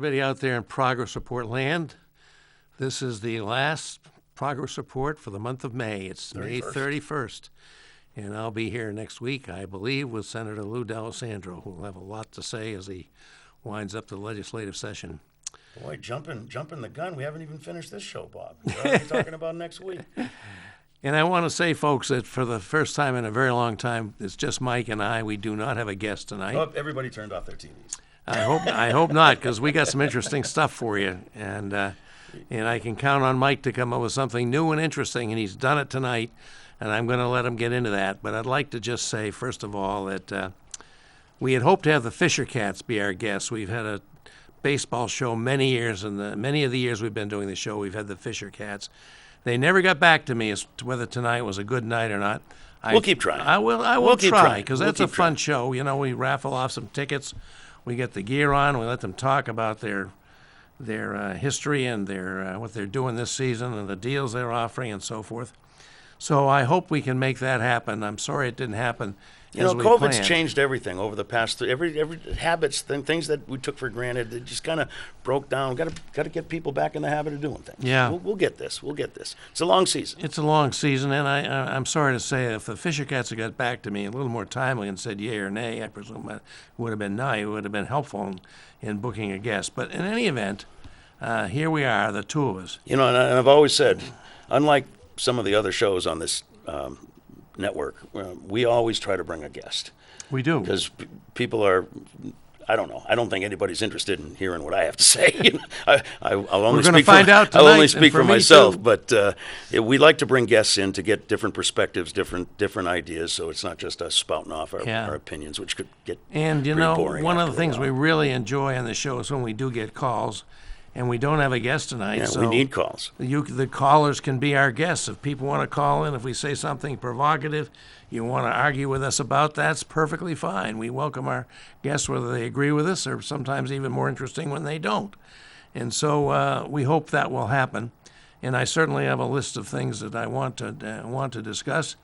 everybody out there in Progress Report land. This is the last Progress Report for the month of May. It's May 31st. And I'll be here next week, I believe, with Senator Lou D'Alessandro, who will have a lot to say as he winds up the legislative session. Boy, jumping the gun. We haven't even finished this show, Bob. We're already talking about next week. And I want to say, folks, that for the first time in a very long time, it's just Mike and I. We do not have a guest tonight. Oh, everybody turned off their TVs. I hope not, because we got some interesting stuff for you. And I can count on Mike to come up with something new and interesting, and he's done it tonight, and I'm going to let him get into that. But I'd like to just say, first of all, that we had hoped to have the Fisher Cats be our guests. We've had a baseball show many years, and many of the years we've been doing the show, we've had the Fisher Cats. They never got back to me as to whether tonight was a good night or not. We'll keep trying. I will try, because that's a fun show. You know, we raffle off some tickets. We get the gear on. We let them talk about their history and their what they're doing this season and the deals they're offering and so forth. So I hope we can make that happen. I'm sorry it didn't happen. You know, COVID's changed everything over the past. Every habits, things that we took for granted, it just kind of broke down. Got to get people back in the habit of doing things. Yeah, we'll get this. We'll get this. It's a long season. It's a long season, and I'm sorry to say, if the Fisher Cats had got back to me a little more timely and said yay or nay, I presume it would have been nay. It would have been helpful in booking a guest. But in any event, here we are, the two of us. You know, and I've always said, unlike some of the other shows on this network, we always try to bring a guest. We do. Because people are, I don't know. I don't think anybody's interested in hearing what I have to say. I'll only speak I'll only speak for myself, but we like to bring guests in to get different perspectives, different ideas, so it's not just us spouting off our opinions, which could get And, you know, one of the things we really enjoy on the show is when we do get calls. And we don't have a guest tonight. Yeah, so we need calls. The callers can be our guests. If people want to call in, if we say something provocative, you want to argue with us about, that's perfectly fine. We welcome our guests whether they agree with us, or sometimes even more interesting when they don't. And so we hope that will happen. And I certainly have a list of things that I want to discuss.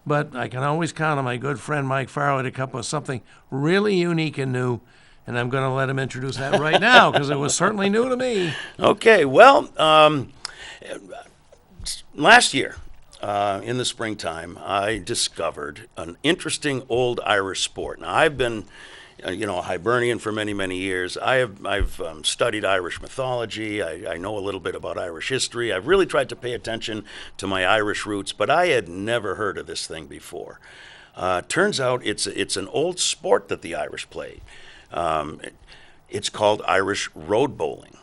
But I can always count on my good friend Mike Farrow to come up with something really unique and new. And I'm going to let him introduce that right now, because it was certainly new to me. Okay, well, last year in the springtime, I discovered an interesting old Irish sport. Now, I've been, a Hibernian for many, many years. I've studied Irish mythology. I know a little bit about Irish history. I've really tried to pay attention to my Irish roots, but I had never heard of this thing before. Turns out it's an old sport that the Irish played. It's called Irish road bowling.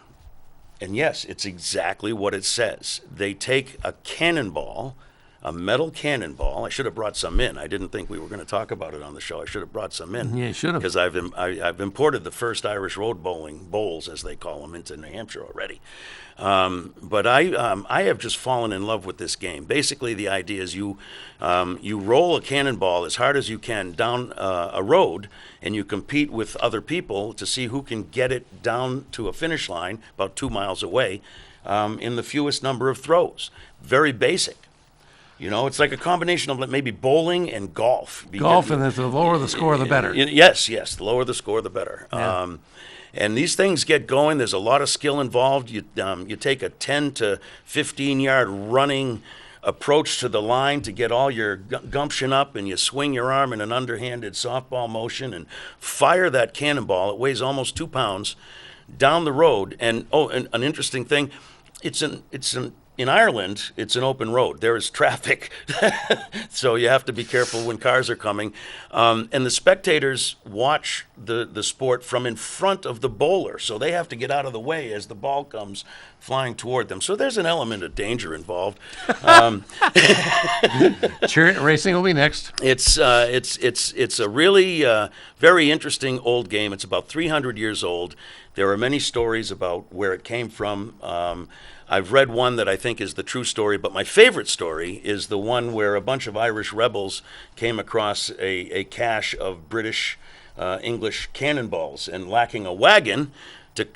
And yes, it's exactly what it says. They take a cannonball, a metal cannonball. I should have brought some in. I didn't think we were going to talk about it on the show. I should have brought some in. Yeah, you should have. Because I've imported the first Irish road bowls, as they call them, into New Hampshire already. But I have just fallen in love with this game. Basically, the idea is you roll a cannonball as hard as you can down a road, and you compete with other people to see who can get it down to a finish line about 2 miles away in the fewest number of throws. Very basic. You know, it's like a combination of maybe bowling and golf. Golf, and the lower the score, the better. Yes, the lower the score, the better. Yeah. And these things get going. There's a lot of skill involved. You take a 10 to 15 yard running approach to the line to get all your gumption up, and you swing your arm in an underhanded softball motion and fire that cannonball. It weighs almost 2 pounds down the road. And an interesting thing, in Ireland, it's an open road. There is traffic, so you have to be careful when cars are coming. And the spectators watch the sport from in front of the bowler, so they have to get out of the way as the ball comes flying toward them. So there's an element of danger involved. Chariot racing will be next. It's a really very interesting old game. It's about 300 years old. There are many stories about where it came from. I've read one that I think is the true story, but my favorite story is the one where a bunch of Irish rebels came across a cache of British English cannonballs, and lacking a wagon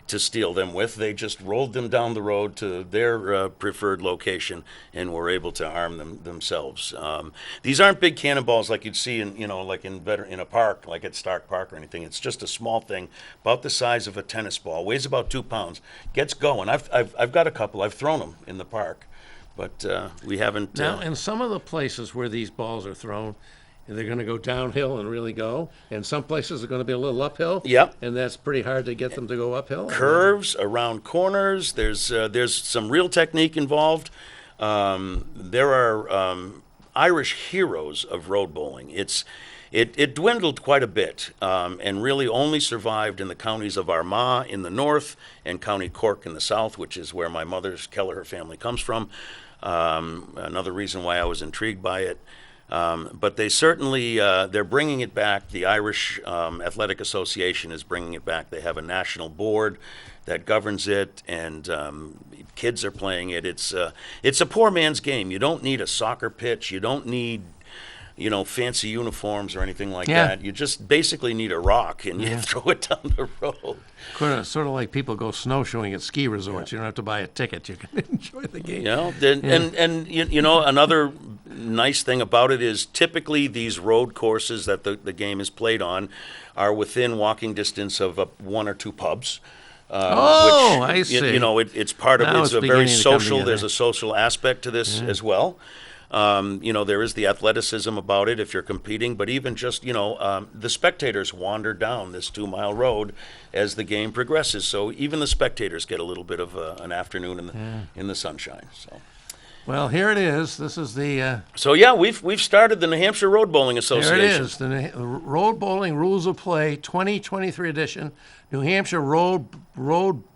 to steal them with, they just rolled them down the road to their preferred location and were able to arm them themselves. These aren't big cannonballs like you'd see in, like in a park, like at Stark Park or anything. It's just a small thing, about the size of a tennis ball, weighs about 2 pounds, gets going. I've got a couple. I've thrown them in the park, but we haven't. Now, in some of the places where these balls are thrown, they're going to go downhill and really go, and some places are going to be a little uphill. Yep. And that's pretty hard to get them to go uphill. Curves around corners. There's some real technique involved. There are Irish heroes of road bowling. It dwindled quite a bit, and really only survived in the counties of Armagh in the north and County Cork in the south, which is where my mother's Kelleher family comes from. Another reason why I was intrigued by it. But they certainly, they're bringing it back. The Irish Athletic Association is bringing it back. They have a national board that governs it, and kids are playing it. It's a poor man's game. You don't need a soccer pitch. You don't need, fancy uniforms or anything like that. You just basically need a rock, and you throw it down the road. Sort of like people go snowshoeing at ski resorts. You don't have to buy a ticket. You can enjoy the game. And another nice thing about it is typically these road courses that the game is played on are within walking distance of 1 or 2 pubs. I see. It's part of Now it's it's a very beginning to come social. together. There's a social aspect to this as well. There is the athleticism about it if you're competing, but even just, the spectators wander down this 2-mile road as the game progresses. So even the spectators get a little bit of an afternoon in the sunshine. So. Well, here it is. This is the. We've started the New Hampshire Road Bowling Association. There it is. The Road Bowling Rules of Play 2023 edition, New Hampshire Road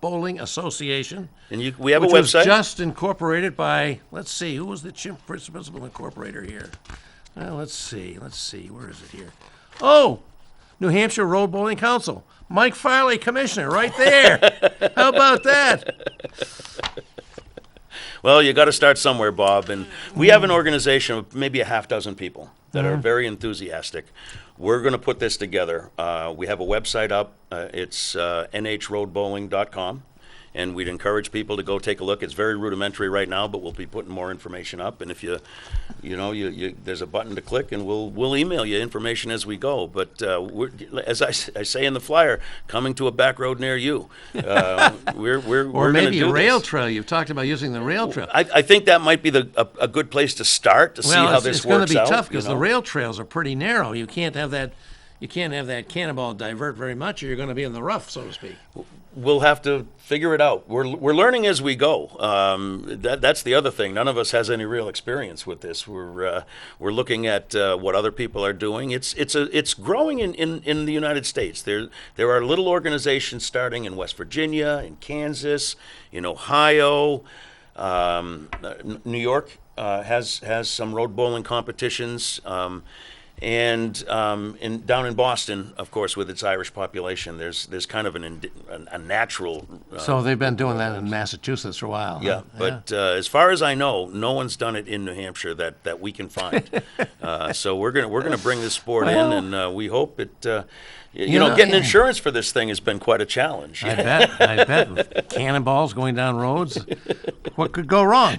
Bowling Association. And we have a which website. Was just incorporated by. Let's see, who was the principal incorporator here? Let's see. Where is it here? Oh, New Hampshire Road Bowling Council. Mike Farley, commissioner, right there. How about that? Well, you got to start somewhere, Bob. And we have an organization of maybe a half dozen people that are very enthusiastic. We're going to put this together. We have a website up. It's nhroadbowling.com. And we'd encourage people to go take a look. It's very rudimentary right now, but we'll be putting more information up. And if there's a button to click, and we'll email you information as we go. But as I say in the flyer, coming to a back road near you. We're maybe a rail this. trail. You've talked about using the rail trail. I think that might be a good place to start to see how this it's works out. It's going to be tough because the rail trails are pretty narrow. You can't have that. You can't have that cannonball divert very much, or you're going to be in the rough, so to speak. We'll have to figure it out. We're learning as we go. That's the other thing. None of us has any real experience with this. We're looking at what other people are doing. It's growing in the United States. There are little organizations starting in West Virginia, in Kansas, in Ohio. New York has some road bowling competitions. And down in Boston, of course, with its Irish population, there's kind of a natural. So they've been doing that in Massachusetts for a while. Yeah, but as far as I know, no one's done it in New Hampshire that we can find. So we're gonna bring this sport in, and we hope it. Getting insurance for this thing has been quite a challenge. I bet. With cannonballs going down roads, what could go wrong?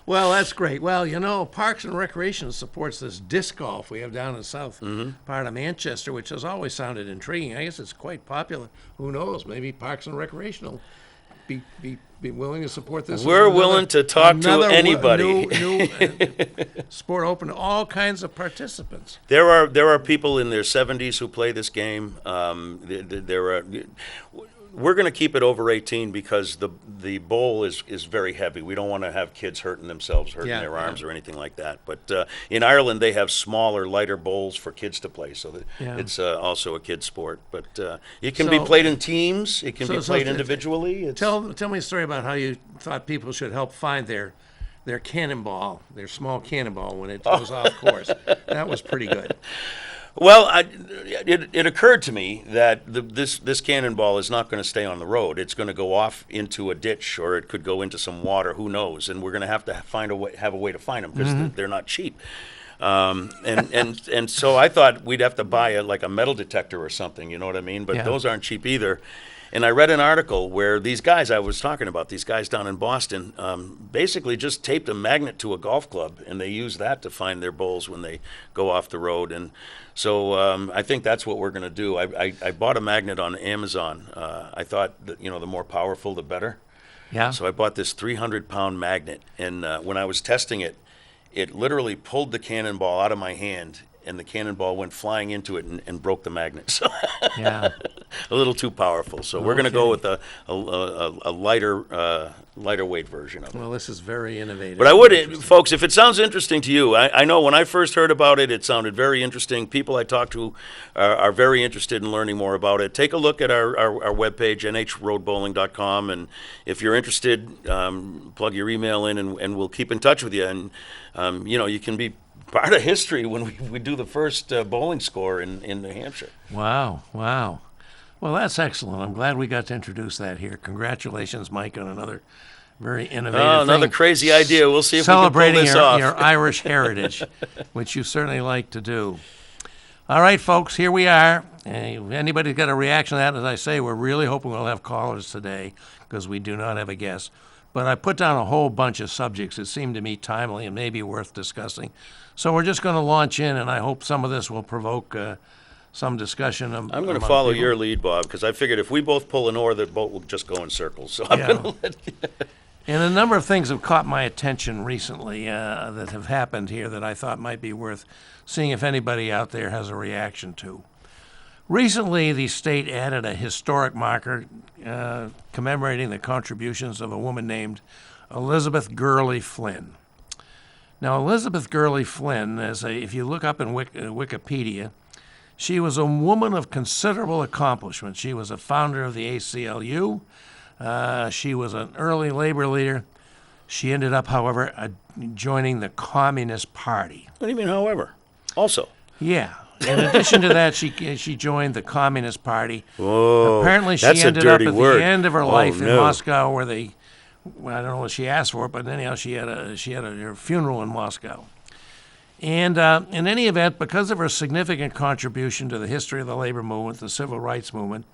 Well, that's great. Well, Parks and Recreation supports this disc golf we have down in the south part of Manchester, which has always sounded intriguing. I guess it's quite popular. Who knows? Maybe Parks and Recreation will be willing to support this. We're willing to talk to anybody. New sport open to all kinds of participants. There are people in their 70s who play this game. We're going to keep it over 18 because the bowl is very heavy. We don't want to have kids hurting themselves, hurting their arms or anything like that. But in Ireland, they have smaller, lighter bowls for kids to play, so it's also a kid sport. But it can be played in teams. It can be played individually. Tell me a story about how you thought people should help find their cannonball, their small cannonball when it goes off course. That was pretty good. Well, it occurred to me that this cannonball is not going to stay on the road. It's going to go off into a ditch, or it could go into some water. Who knows? And we're going to have a way to find them because they're not cheap. And so I thought we'd have to buy like a metal detector or something, you know what I mean? But Yeah. those aren't cheap either. And I read an article where these guys I was talking about, these guys down in Boston, basically just taped a magnet to a golf club, and they use that to find their bowls when they go off the road. And so I think that's what we're going to do. I bought a magnet on Amazon. I thought that, the more powerful, the better. Yeah. So I bought this 300-pound magnet, and when I was testing it, it literally pulled the cannonball out of my hand, and the cannonball went flying into it and broke the magnet. So Yeah. a little too powerful. So we're going to go with a lighter weight version of it. Well, this is very innovative. But I would, folks, if it sounds interesting to you, I know when I first heard about it, it sounded very interesting. People I talk to are very interested in learning more about it. Take a look at our webpage, nhroadbowling.com, and if you're interested, plug your email in, and we'll keep in touch with you. And, you can be part of history when we do the first bowling score in New Hampshire. Wow. Wow. Well, that's excellent. I'm glad we got to introduce that here. Congratulations, Mike, on another very innovative Another thing. crazy idea. We'll see if Celebrating we can pull this off. your Irish heritage, which you certainly like to do. All right, folks, here we are. If anybody's got a reaction to that, as I say, we're really hoping we'll have callers today because we do not have a guest. But I put down a whole bunch of subjects that seemed to me timely and maybe worth discussing. So we're just going to launch in, and I hope some of this will provoke some discussion. I'm going to follow your lead, Bob, because I figured if we both pull an oar, the boat will just go in circles. So I'm going to let you. And a number of things have caught my attention recently that have happened here that I thought might be worth seeing if anybody out there has a reaction to. Recently, the state added a historic marker commemorating the contributions of a woman named Elizabeth Gurley Flynn. Now, Elizabeth Gurley Flynn, if you look up in Wikipedia, she was a woman of considerable accomplishment. She was a founder of the ACLU. She was an early labor leader. She ended up, however, joining the Communist Party. What do you mean, however? Also. Yeah. In addition to that, she joined the Communist Party. Whoa, Apparently, she that's a ended up dirty at word. the end of her life in no. Moscow, where I don't know what she asked for, but anyhow, she had her funeral in Moscow. And in any event, because of her significant contribution to the history of the labor movement, the civil rights movement,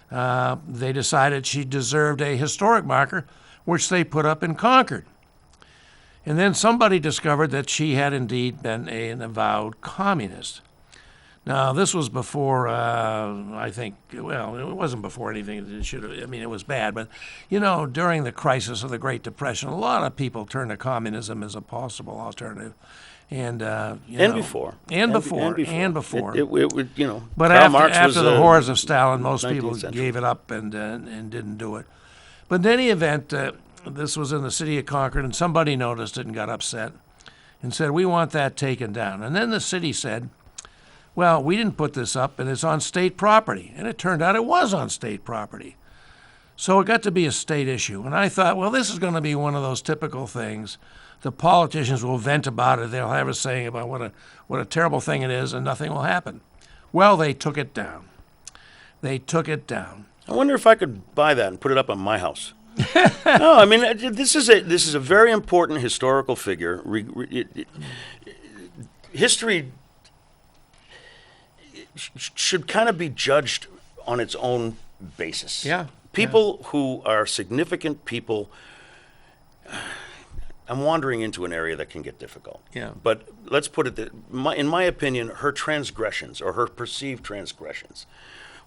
they decided she deserved a historic marker, which they put up in Concord. And then somebody discovered that she had indeed been an avowed communist. Now, this was before, I think, well, it wasn't before anything. It was bad. But, during the crisis of the Great Depression, a lot of people turned to communism as a possible alternative. And before. And But Karl Marx after was the horrors of Stalin, most 19th people century. gave it up and didn't do it. But in any event, this was in the city of Concord, and somebody noticed it and got upset and said, "We want that taken down." And then the city said, "Well, we didn't put this up, and it's on state property." And it turned out it was on state property. So it got to be a state issue. And I thought, well, this is going to be one of those typical things. The politicians will vent about it. They'll have a saying about what a terrible thing it is, and nothing will happen. Well, they took it down. They took it down. I wonder if I could buy that and put it up on my house. No, I mean, this is a very important historical figure. History should kind of be judged on its own basis. Yeah. People who are significant people. I'm wandering into an area that can get difficult. Yeah. But let's put it in my opinion, her transgressions or her perceived transgressions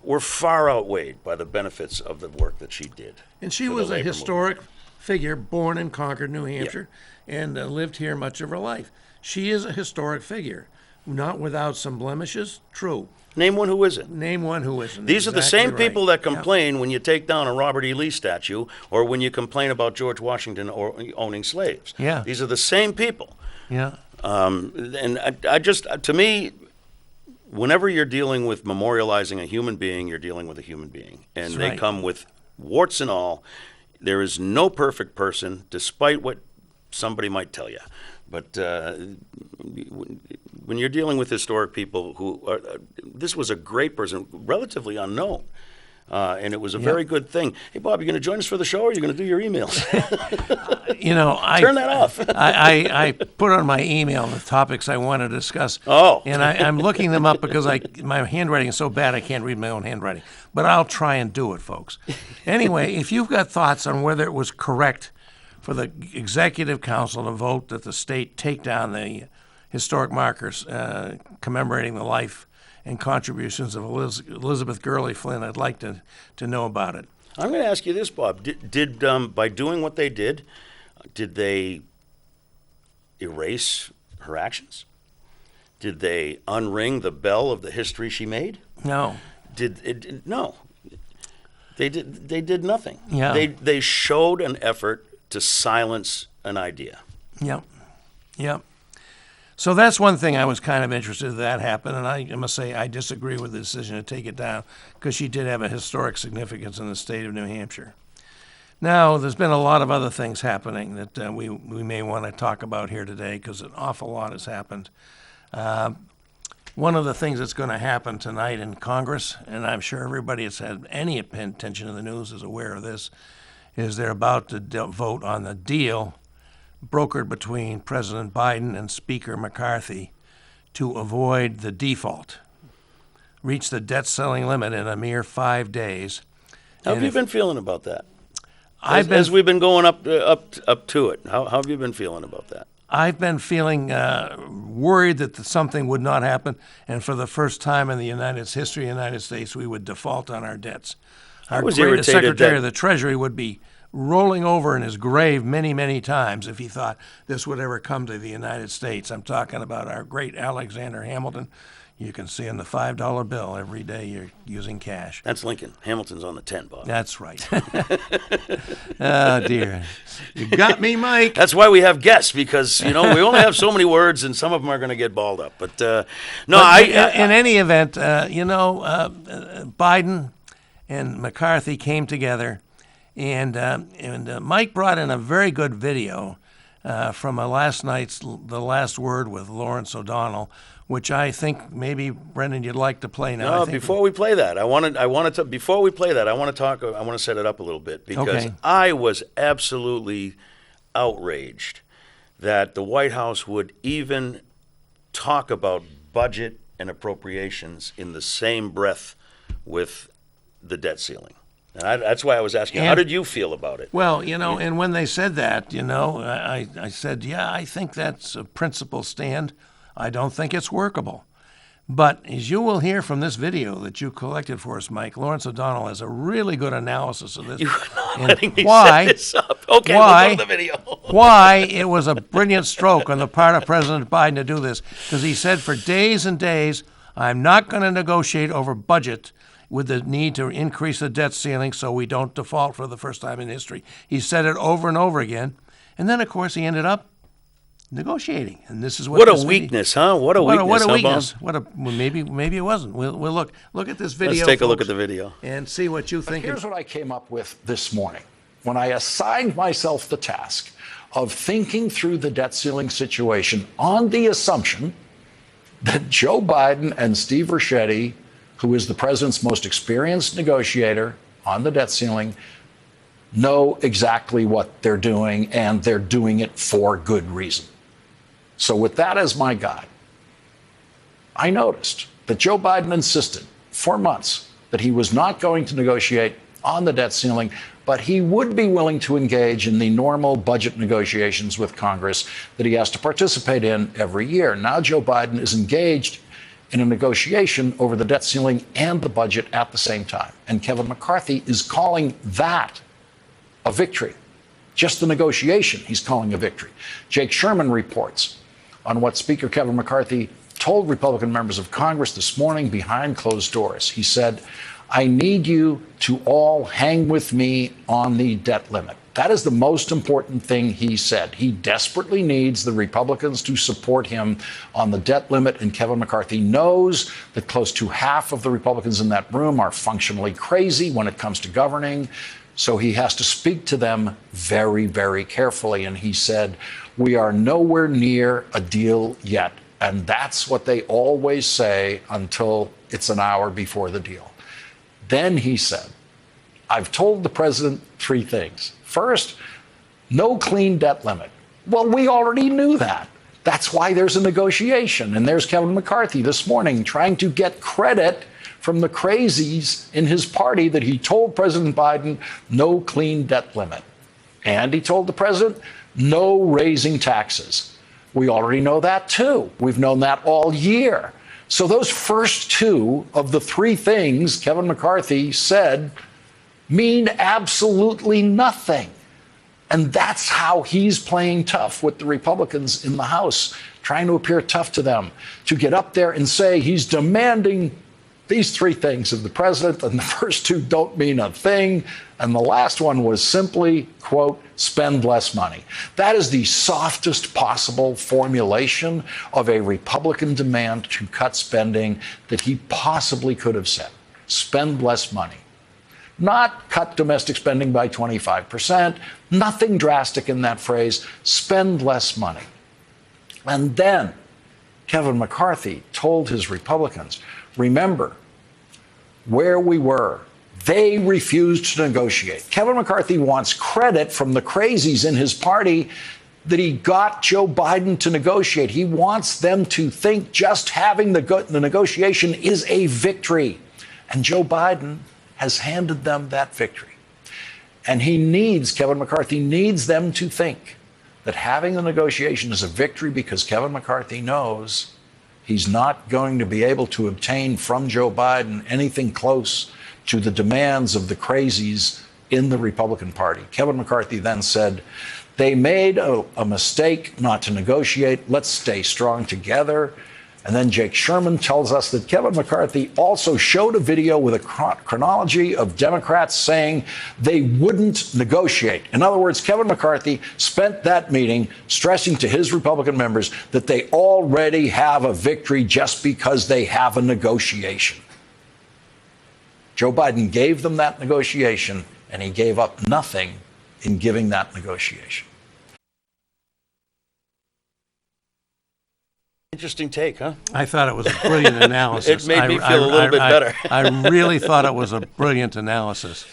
were far outweighed by the benefits of the work that she did. And she for the was a labor historic figure, born in Concord, New Hampshire, and lived here much of her life. She is a historic figure, not without some blemishes, true. Name one who isn't. Name one who isn't. These are the Exactly same right. people that Yeah. complain when you take down a Robert E. Lee statue or when you complain about George Washington owning slaves. Yeah. These are the same people. Yeah. And I just, to me, whenever you're dealing with memorializing a human being, you're dealing with a human being. And That's they right. come with warts and all. There is no perfect person, despite what somebody might tell you. But when you're dealing with historic people who are, this was a great person, relatively unknown. And it was a very good thing. Hey, Bob, you going to join us for the show, or are you going to do your emails? Turn that off. I put on my email the topics I want to discuss. Oh. And I'm looking them up because my handwriting is so bad I can't read my own handwriting. But I'll try and do it, folks. Anyway, if you've got thoughts on whether it was correct for the Executive Council to vote that the state take down the historic markers commemorating the life and contributions of Elizabeth Gurley Flynn, I'd like to know about it. I'm going to ask you this, Bob. Did by doing what they did they erase her actions? Did they unring the bell of the history she made? No. No. They did nothing. Yeah. They showed an effort to silence an idea. Yep. Yep. So that's one thing I was kind of interested that happened, and I must say I disagree with the decision to take it down because she did have a historic significance in the state of New Hampshire. Now, there's been a lot of other things happening that we may want to talk about here today because an awful lot has happened. One of the things that's going to happen tonight in Congress, and I'm sure everybody that's had any attention to the news is aware of this, is they're about to vote on the deal brokered between President Biden and Speaker McCarthy to avoid the default, reach the debt ceiling limit in a mere 5 days. How have you been feeling about that? As we've been going up to it, how have you been feeling about that? I've been feeling worried that something would not happen, and for the first time in the history of the United States, we would default on our debts. I was irritated Secretary of the Treasury would be rolling over in his grave many, many times if he thought this would ever come to the United States. I'm talking about our great Alexander Hamilton. You can see in the $5 bill every day you're using cash. That's Lincoln. Hamilton's on the 10, Bob. That's right. Oh, dear. You got me, Mike. That's why we have guests, because, we only have so many words, and some of them are going to get balled up. But, in any event, Biden and McCarthy came together, and Mike brought in a very good video from last night's The Last Word with Lawrence O'Donnell, which I think maybe, Brendan, you'd like to play now. Before we play that, I want to set it up a little bit, because I was absolutely outraged that the White House would even talk about budget and appropriations in the same breath with the debt ceiling. And that's why I was asking, how did you feel about it? Well, and when they said that, I said, yeah, I think that's a principled stand. I don't think it's workable. But as you will hear from this video that you collected for us, Mike, Lawrence O'Donnell has a really good analysis of this. You're not letting me set this up. Okay, we'll go to the video. Why it was a brilliant stroke on the part of President Biden to do this. Because he said for days and days, I'm not going to negotiate over budget with the need to increase the debt ceiling so we don't default for the first time in history. He said it over and over again. And then, of course, he ended up negotiating, and this is what a weakness, huh? What a weakness! Maybe it wasn't. We'll look at this video. Let's take a look at the video and see what you think. Here's what I came up with this morning when I assigned myself the task of thinking through the debt ceiling situation on the assumption that Joe Biden and Steve Ricchetti, who is the president's most experienced negotiator on the debt ceiling, know exactly what they're doing, and they're doing it for good reason. So with that as my guide, I noticed that Joe Biden insisted for months that he was not going to negotiate on the debt ceiling, but he would be willing to engage in the normal budget negotiations with Congress that he has to participate in every year. Now Joe Biden is engaged in a negotiation over the debt ceiling and the budget at the same time. And Kevin McCarthy is calling that a victory. Just the negotiation he's calling a victory. Jake Sherman reports on what Speaker Kevin McCarthy told Republican members of Congress this morning behind closed doors. He said, I need you to all hang with me on the debt limit. That is the most important thing he said. He desperately needs the Republicans to support him on the debt limit, and Kevin McCarthy knows that close to half of the Republicans in that room are functionally crazy when it comes to governing. So he has to speak to them very, very carefully. And he said, we are nowhere near a deal yet. And that's what they always say until it's an hour before the deal. Then he said, I've told the president three things. First, no clean debt limit. Well, we already knew that. That's why there's a negotiation. And there's Kevin McCarthy this morning trying to get credit from the crazies in his party that he told President Biden no clean debt limit. And he told the president no raising taxes. We already know that too. We've known that all year. So those first two of the three things Kevin McCarthy said mean absolutely nothing. And that's how he's playing tough with the Republicans in the House, trying to appear tough to them, to get up there and say he's demanding these three things of the president, and the first two don't mean a thing. And the last one was simply, quote, spend less money. That is the softest possible formulation of a Republican demand to cut spending that he possibly could have said. Spend less money. Not cut domestic spending by 25%, nothing drastic in that phrase, spend less money. And then Kevin McCarthy told his Republicans, remember where we were. They refused to negotiate. Kevin McCarthy wants credit from the crazies in his party that he got Joe Biden to negotiate. He wants them to think just having the negotiation is a victory. And Joe Biden has handed them that victory. And Kevin McCarthy needs them to think that having the negotiation is a victory because Kevin McCarthy knows he's not going to be able to obtain from Joe Biden anything close to the demands of the crazies in the Republican Party. Kevin McCarthy then said, they made a mistake not to negotiate. Let's stay strong together. And then Jake Sherman tells us that Kevin McCarthy also showed a video with a chronology of Democrats saying they wouldn't negotiate. In other words, Kevin McCarthy spent that meeting stressing to his Republican members that they already have a victory just because they have a negotiation. Joe Biden gave them that negotiation, and he gave up nothing in giving that negotiation. Interesting take, huh? I thought it was a brilliant analysis. It made me feel a little bit better. I really thought it was a brilliant analysis.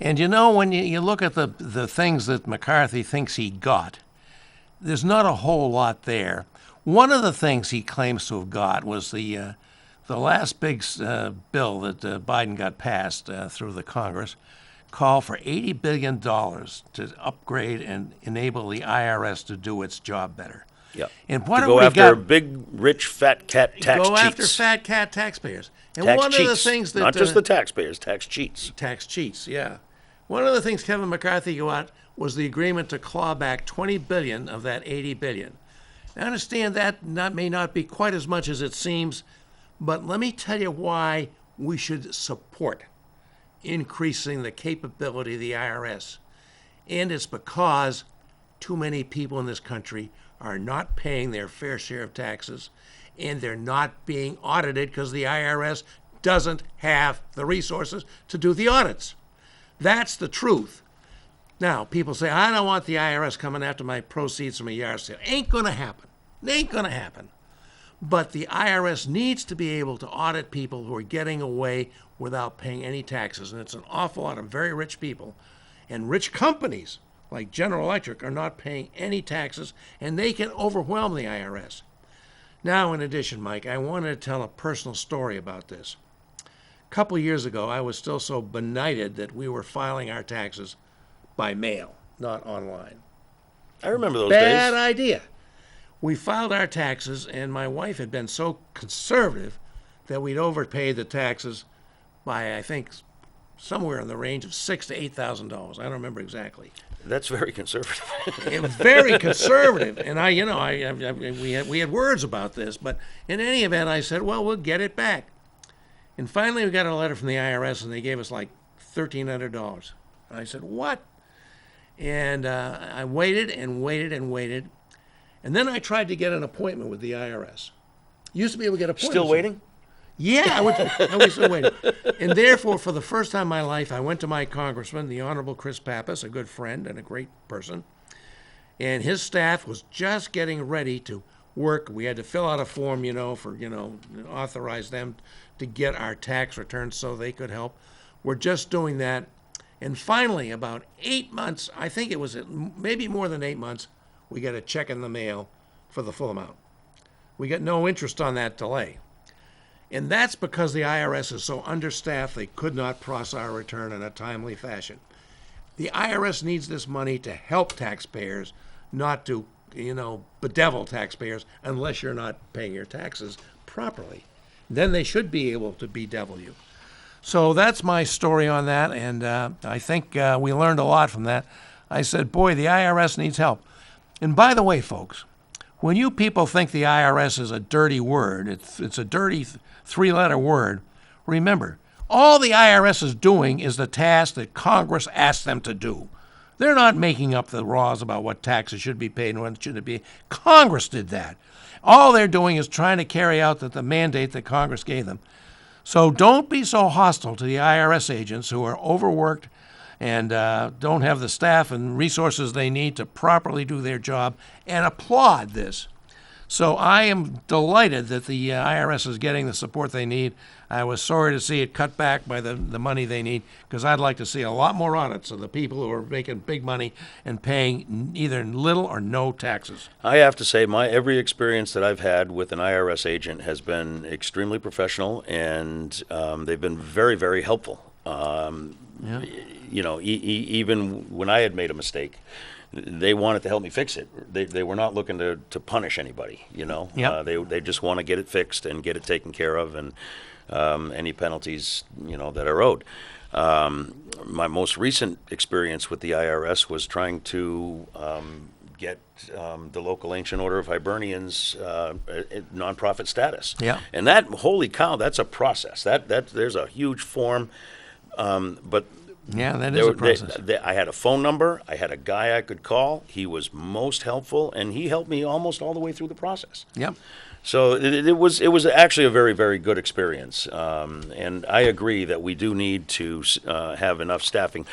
And you know, when you look at the things that McCarthy thinks he got, there's not a whole lot there. One of the things he claims to have got was the last big bill that Biden got passed through the Congress called for $80 billion to upgrade and enable the IRS to do its job better. Yeah. And what to go after big, rich, fat cat tax cheats. Go after fat cat taxpayers. And tax one cheats. of the things that not just the taxpayers, tax cheats. Tax cheats, yeah. One of the things Kevin McCarthy got was the agreement to claw back $20 billion of that $80 billion. I understand that may not be quite as much as it seems, but let me tell you why we should support increasing the capability of the IRS. And it's because too many people in this country are not paying their fair share of taxes, and they're not being audited because the IRS doesn't have the resources to do the audits. That's the truth. Now, people say, I don't want the IRS coming after my proceeds from a yard sale. Ain't going to happen. It ain't going to happen. But the IRS needs to be able to audit people who are getting away without paying any taxes. And it's an awful lot of very rich people and rich companies like General Electric are not paying any taxes, and they can overwhelm the IRS. Now, in addition, Mike, I wanted to tell a personal story about this. A couple years ago, I was still so benighted that we were filing our taxes by mail, not online. I remember those Bad days. idea. We filed our taxes, and my wife had been so conservative that we'd overpaid the taxes by, I think, somewhere in the range of $6,000 to $8,000. I don't remember exactly. That's very conservative. It was very conservative, and we had words about this, but in any event, I said, well, we'll get it back. And finally, we got a letter from the IRS, and they gave us like $1,300. And I said, what? And I waited and waited and waited, and then I tried to get an appointment with the IRS. Used to be able to get appointments. Still waiting? Yeah, I was still waiting. And therefore, for the first time in my life, I went to my congressman, the Honorable Chris Pappas, a good friend and a great person. And his staff was just getting ready to work. We had to fill out a form, authorize them to get our tax returns so they could help. We're just doing that. And finally, about 8 months, I think it was maybe more than 8 months, we get a check in the mail for the full amount. We get no interest on that delay. And that's because the IRS is so understaffed they could not process our return in a timely fashion. The IRS needs this money to help taxpayers, not to, bedevil taxpayers unless you're not paying your taxes properly. Then they should be able to bedevil you. So that's my story on that, and I think we learned a lot from that. I said, boy, the IRS needs help. And by the way, folks, when you people think the IRS is a dirty word, it's a dirty three-letter word, remember, all the IRS is doing is the task that Congress asked them to do. They're not making up the laws about what taxes should be paid and what shouldn't be. Congress did that. All they're doing is trying to carry out the mandate that Congress gave them. So don't be so hostile to the IRS agents who are overworked and don't have the staff and resources they need to properly do their job, and applaud this. So I am delighted that the IRS is getting the support they need. I was sorry to see it cut back by the money they need, because I'd like to see a lot more audits of the people who are making big money and paying either little or no taxes. I have to say, every experience that I've had with an IRS agent has been extremely professional, and they've been very, very helpful. Even when I had made a mistake, they wanted to help me fix it. They were not looking to punish anybody, Yep. They just want to get it fixed and get it taken care of, and any penalties, that are owed. My most recent experience with the IRS was trying to get the local Ancient Order of Hibernians nonprofit status. Yeah. And that, holy cow, that's a process. That there's a huge form, but Yeah, that is a process. I had a phone number. I had a guy I could call. He was most helpful, and he helped me almost all the way through the process. Yep. So it was actually a very, very good experience, and I agree that we do need to have enough staffing.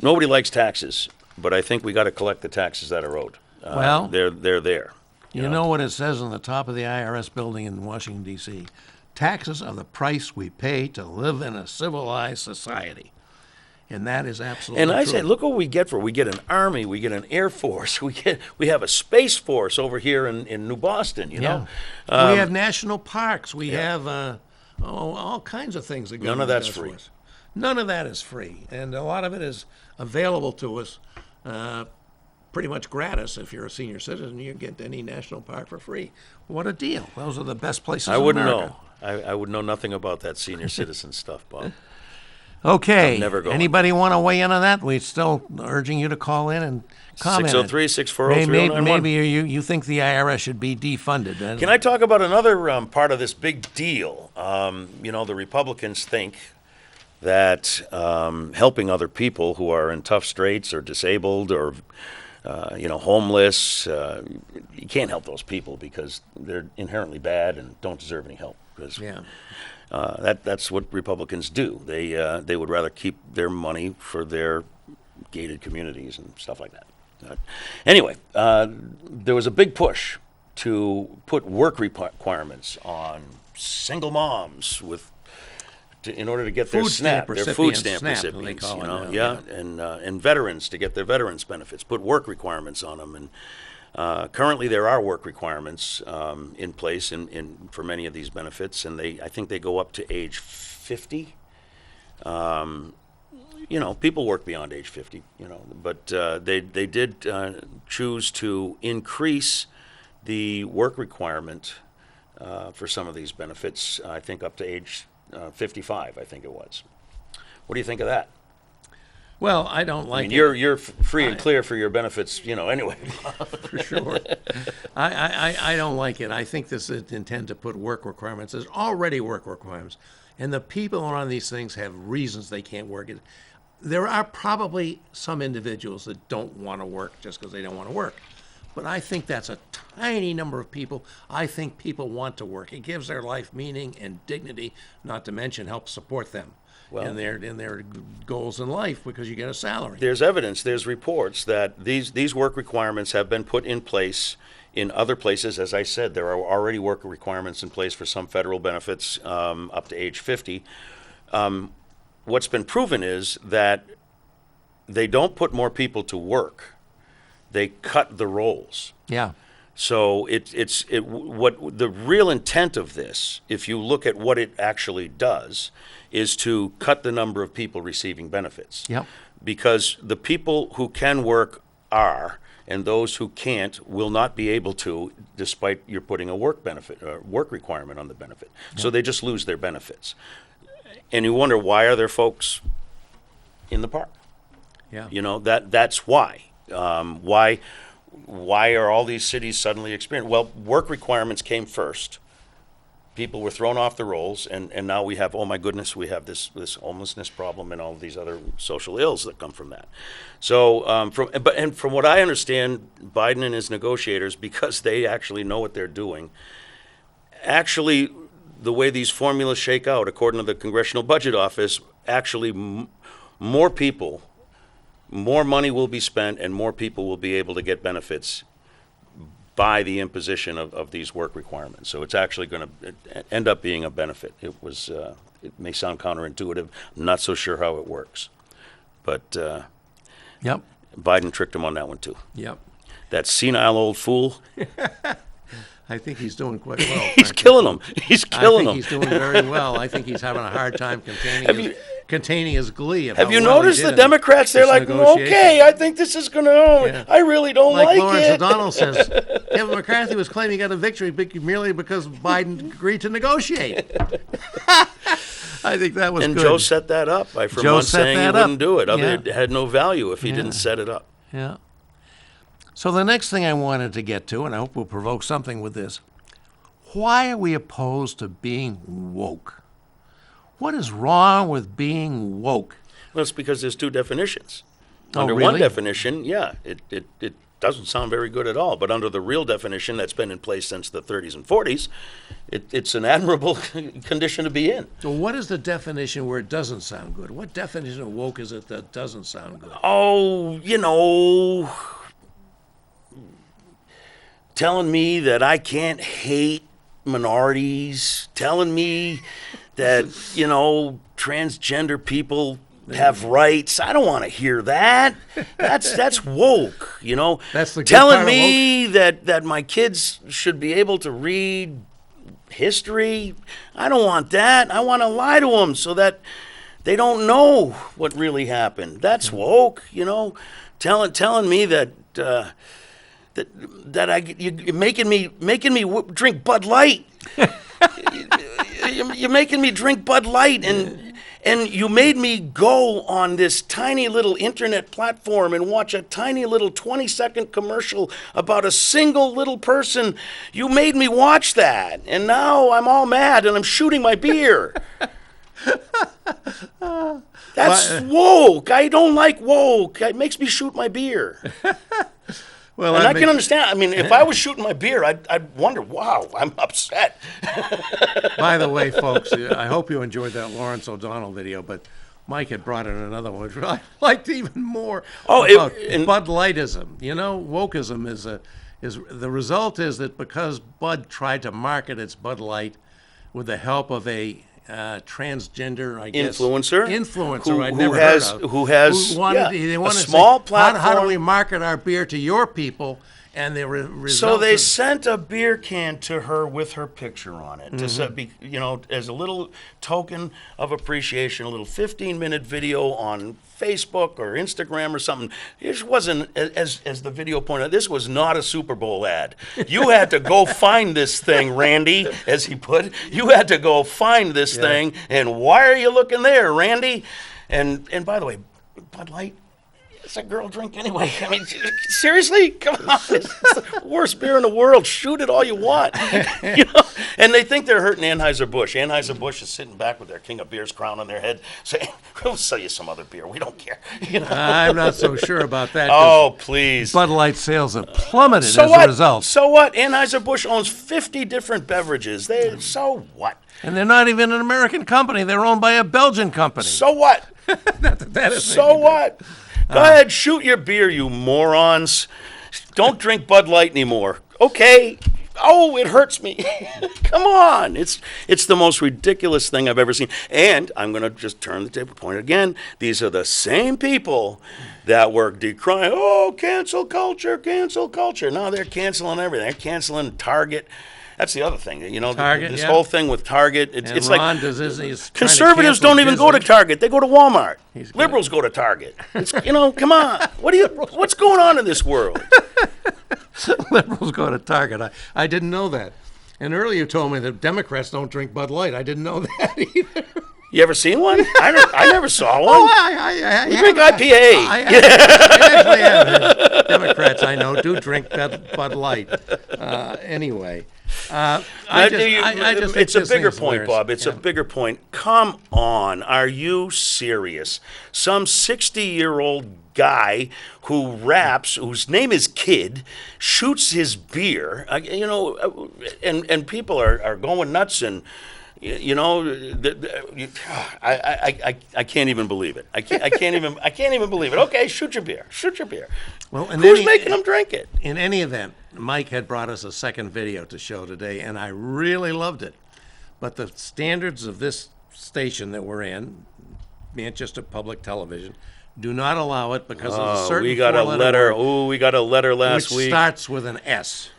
Nobody likes taxes, but I think we got to collect the taxes that are owed. Well, they're there. You know what it says on the top of the IRS building in Washington, D.C.? Taxes are the price we pay to live in a civilized society. And that is absolutely And I true. say, look what we get we get an army, we get an air force, we have a space force over here in New Boston, you know. We have national parks. We have all kinds of things that None of that's does for free. us. None of that is free. And a lot of it is available to us pretty much gratis. If you're a senior citizen, you get any national park for free. What a deal. Those are the best places I in wouldn't America. know. I would know nothing about that senior citizen stuff, Bob. Okay. I'm never going. Anybody want to weigh in on that? We're still urging you to call in and comment. 603-640-3091. Maybe you think the IRS should be defunded. Can I talk about another part of this big deal? The Republicans think that helping other people who are in tough straits or disabled or homeless, you can't help those people because they're inherently bad and don't deserve any help. That's what Republicans do. They would rather keep their money for their gated communities and stuff like that. Anyway, there was a big push to put work requirements on single moms in order to get their SNAP, their food stamp recipients, and veterans to get their veterans benefits. Put work requirements on them, and currently there are work requirements in place for many of these benefits, and I think they go up to age 50. People work beyond age 50, but they did choose to increase the work requirement for some of these benefits, I think up to age 55, I think it was. What do you think of that? Well, I don't like it. You're free and clear for your benefits, anyway. For sure. I don't like it. I think this is intended to put work requirements. There's already work requirements. And the people on these things have reasons they can't work. There are probably some individuals that don't want to work just because they don't want to work. But I think that's a tiny number of people. I think people want to work. It gives their life meaning and dignity, not to mention help support them in their goals in life, because you get a salary. There's evidence, there's reports that these work requirements have been put in place in other places. As I said, there are already work requirements in place for some federal benefits up to age 50. what's been proven is that they don't put more people to work. They cut the roles. Yeah. So what the real intent of this, if you look at what it actually does, is to cut the number of people receiving benefits. Yep. Because the people who can work are, and those who can't will not be able to, despite you're putting a work requirement on the benefit. Yep. So they just lose their benefits. And you wonder, why are there folks in the park? Yeah. You know, that's why. Why are all these cities suddenly experiencing? Well, work requirements came first. People were thrown off the rolls, and now we have, oh my goodness, we have this homelessness problem and all of these other social ills that come from that. So from what I understand, Biden and his negotiators, because they actually know what they're doing, actually the way these formulas shake out, according to the Congressional Budget Office, actually more people, more money will be spent, and more people will be able to get benefits by the imposition of these work requirements. So it's actually going to end up being a benefit. It may sound counterintuitive. I'm not so sure how it works. But Yep. Biden tricked him on that one, too. Yep. That senile old fool. I think he's doing quite well. He's killing him. He's killing I him. think he's doing very well. I think he's having a hard time containing his glee. Have you noticed the Democrats? They're like, okay, I think this is going to, I really don't like Lawrence it. O'Donnell says, Kevin McCarthy was claiming he got a victory merely because Biden agreed to negotiate. I think that was and good. Joe set that up by for Joe months set saying he that wouldn't up. do it. Yeah. It had no value if he didn't set it up. Yeah. So the next thing I wanted to get to, and I hope we'll provoke something with this, why are we opposed to being woke? What is wrong with being woke? Well, it's because there's two definitions. Oh, Under really? one definition, yeah, it doesn't sound very good at all. But under the real definition that's been in place since the 30s and 40s, it's an admirable condition to be in. So what is the definition where it doesn't sound good? What definition of woke is it that doesn't sound good? Oh, telling me that I can't hate minorities, telling me that, transgender people have rights. I don't want to hear that. That's woke, That's the good telling part of me that my kids should be able to read history. I don't want that. I want to lie to them so that they don't know what really happened. That's woke, telling me that you're making me drink Bud Light. You're making me drink Bud Light, and you made me go on this tiny little internet platform and watch a tiny little 20-second commercial about a single little person. You made me watch that, and now I'm all mad and I'm shooting my beer. That's woke. I don't like woke. It makes me shoot my beer. Well, and I can understand. I mean, if I was shooting my beer, I'd wonder, wow, I'm upset. By the way, folks, I hope you enjoyed that Lawrence O'Donnell video, but Mike had brought in another one, which I liked even more. About Bud Lightism. Wokeism is the result is that because Bud tried to market its Bud Light with the help of a transgender, I guess, influencer they wanted a small to say, platform. How do we market our beer to your people? And the result. So they sent a beer can to her with her picture on it, as a little token of appreciation. A little 15-minute video on Facebook or Instagram or something. This wasn't, as the video pointed out, this was not a Super Bowl ad. You had to go find this thing, Randy, as he put. You had to go find this thing, and why are you looking there, Randy? And by the way, Bud Light. It's a girl drink anyway. I mean, seriously? Come on. It's the worst beer in the world. Shoot it all you want. And they think they're hurting Anheuser-Busch. Anheuser-Busch is sitting back with their King of Beers crown on their head saying, we'll sell you some other beer. We don't care. I'm not so sure about that. Oh, please. Bud Light sales have plummeted as a result. So what? Anheuser-Busch owns 50 different beverages. So what? And they're not even an American company. They're owned by a Belgian company. So what? So what? Go ahead, shoot your beer, you morons. Don't drink Bud Light anymore. Okay, oh, it hurts me. Come on. It's the most ridiculous thing I've ever seen. And I'm going to just turn the table point again. These are the same people that were decrying, oh, cancel culture, cancel culture. No, they're canceling everything. They're canceling Target. That's the other thing, Target, this whole thing with Target. It's Ron like conservatives don't even go to Target; they go to Walmart. Liberals go to Target. It's, come on, what's going on in this world? Liberals go to Target. I didn't know that. And earlier you told me that Democrats don't drink Bud Light. I didn't know that either. You ever seen one? I never saw one. Oh, I we drink IPA. I actually have heard Democrats I know do drink Bud Light. Anyway. It's a bigger point, Bob. It's a bigger point. Come on. Are you serious? Some 60-year-old guy who raps, whose name is Kid, shoots his beer, and people are going nuts and. I can't even believe it. I can't even believe it. Okay, shoot your beer. Well, who's making them drink it? In any event, Mike had brought us a second video to show today, and I really loved it. But the standards of this station that we're in, Manchester Public Television, do not allow it because of a certain we got a letter. We got a letter last week. Which starts with an S.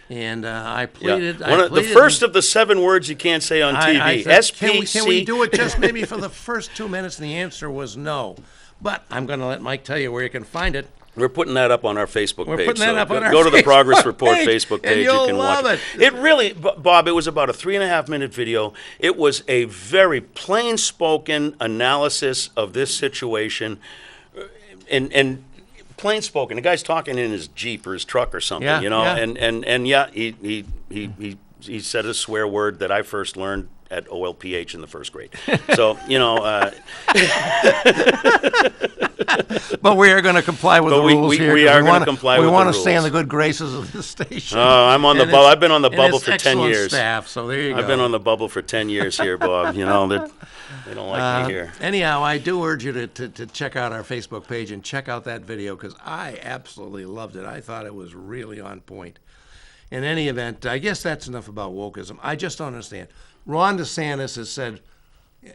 And I pleaded. Yeah. The first of the 7 words you can't say on TV. I said, SPC. Can we do it just maybe for the first 2 minutes? And the answer was no. But I'm going to let Mike tell you where you can find it. We're putting that up on our Facebook page. We're putting that up on our Go to the Facebook Progress Report page, Facebook page. And you'll you can love watch it. It really, Bob, it was about a 3.5-minute video. It was a very plain-spoken analysis of this situation. And plain spoken. The guy's talking in his Jeep or his truck or something, he said a swear word that I first learned at OLPH in the first grade. So, But we are going to comply with the rules here. We are going to comply with the rules. We want to stay in the good graces of the station. I'm on the bubble. I've been on the bubble for 10 excellent years. Staff, so there you go. I've been on the bubble for 10 years here, Bob. They don't like me here. Anyhow, I do urge you to check out our Facebook page and check out that video because I absolutely loved it. I thought it was really on point. In any event, I guess that's enough about wokeism. I just don't understand. Ron DeSantis has said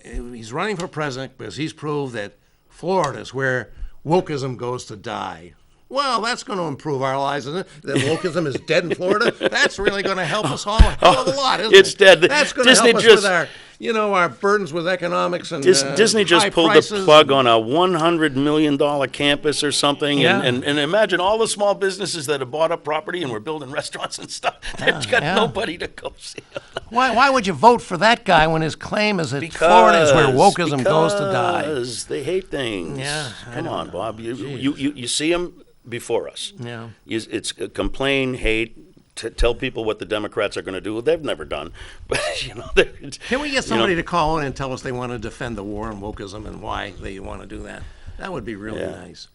he's running for president because he's proved that Florida is where wokeism goes to die. Well, that's going to improve our lives, isn't it? That wokeism is dead in Florida. That's really going to help us all a hell of a lot, isn't it? It's dead. That's going to help us with our burdens with economics and Disney just pulled the plug on a $100 million campus or something, and imagine all the small businesses that have bought up property and were building restaurants and stuff. They've got nobody to go see them. Why would you vote for that guy when his claim is that Florida is where wokeism goes to die? Because they hate things. Yeah, come on, Bob. You see them before us. Yeah, it's complain, hate. Tell people what the Democrats are going to do. Well, they've never done, but Can we get somebody to call in and tell us they want to defend the war on wokeism and why they want to do that? That would be really nice.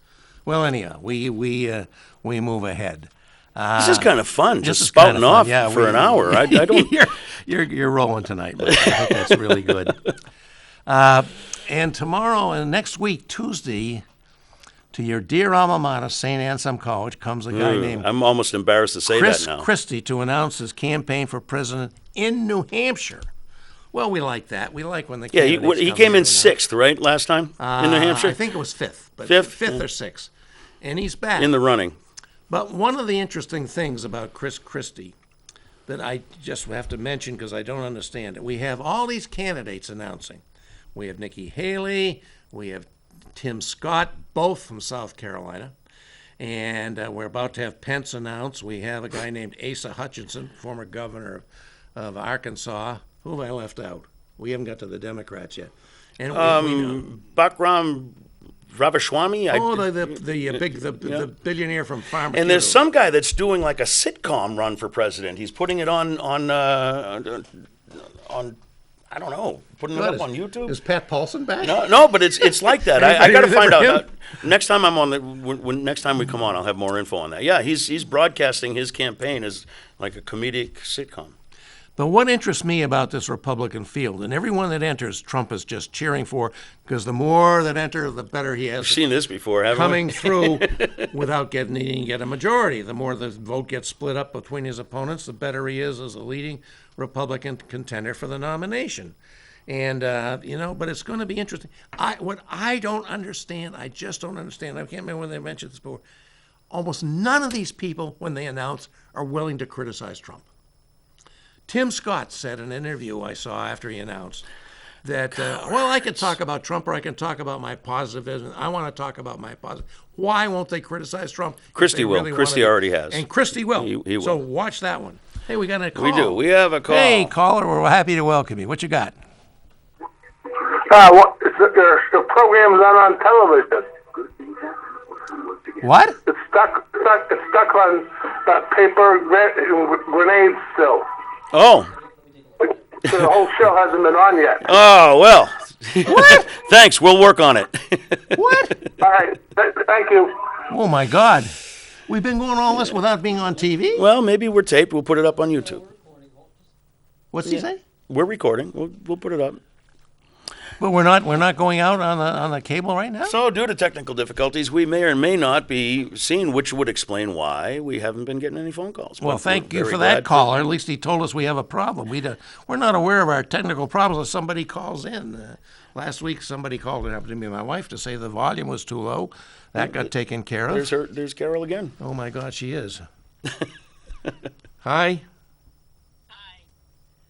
Well, anyhow, we move ahead. This is kind of fun, just spouting off for an hour. I don't. You're rolling tonight, Mike. I think that's really good. And tomorrow and next week, Tuesday. To your dear alma mater, St. Anselm College, comes a guy named I'm almost embarrassed to say Chris that now. Christie to announce his campaign for president in New Hampshire. Well, we like that. We like when the candidates he came in 6th, right, last time in New Hampshire? I think it was 5th. But 5th or 6th. And he's back. In the running. But one of the interesting things about Chris Christie that I just have to mention because I don't understand it, we have all these candidates announcing. We have Nikki Haley. We have Tim Scott, both from South Carolina. And we're about to have Pence announce. We have a guy named Asa Hutchinson, former governor of Arkansas. Who have I left out? We haven't got to the Democrats yet. And Bakram Ramaswamy. The billionaire from Farm. And there's some guy that's doing like a sitcom run for president. He's putting it on I don't know, putting it up on YouTube. Is Pat Paulson back? No, but it's like that. I got to find out. Next time I'm on next time we come on, I'll have more info on that. Yeah, he's broadcasting his campaign as like a comedic sitcom. But what interests me about this Republican field, and everyone that enters, Trump is just cheering for, because the more that enter, the better he has. We've seen this before, haven't coming we? through without needing to get a majority. The more the vote gets split up between his opponents, the better he is as a leading Republican contender for the nomination. And, but it's going to be interesting. What I don't understand, I just don't understand, I can't remember when they mentioned this before, almost none of these people, when they announce, are willing to criticize Trump. Tim Scott said in an interview I saw after he announced that, I can talk about Trump or I can talk about my positivism. I want to talk about my positive. Why won't they criticize Trump? Christie will. Christie already has. And Christie will. He will. So watch that one. Hey, we got a call. We do. We have a call. Hey, caller, we're happy to welcome you. What you got? The program's not on television. What? It's stuck on that paper grenade still. Oh. So the whole show hasn't been on yet. Oh, well. What? Thanks. We'll work on it. What? All right. Thank you. Oh, my God. We've been going all this without being on TV? Well, maybe we're taped. We'll put it up on YouTube. What's he say? We're recording. We'll put it up. But we're not going out on the cable right now? So, due to technical difficulties, we may or may not be seen, which would explain why we haven't been getting any phone calls. Well, But thank we're you very for that glad caller. At least he told us we have a problem. We're not aware of our technical problems unless somebody calls in. Last week, somebody called, it happened to be my wife, to say the volume was too low. That got taken care of. There's Carol again. Oh, my God, she is. Hi. Hi.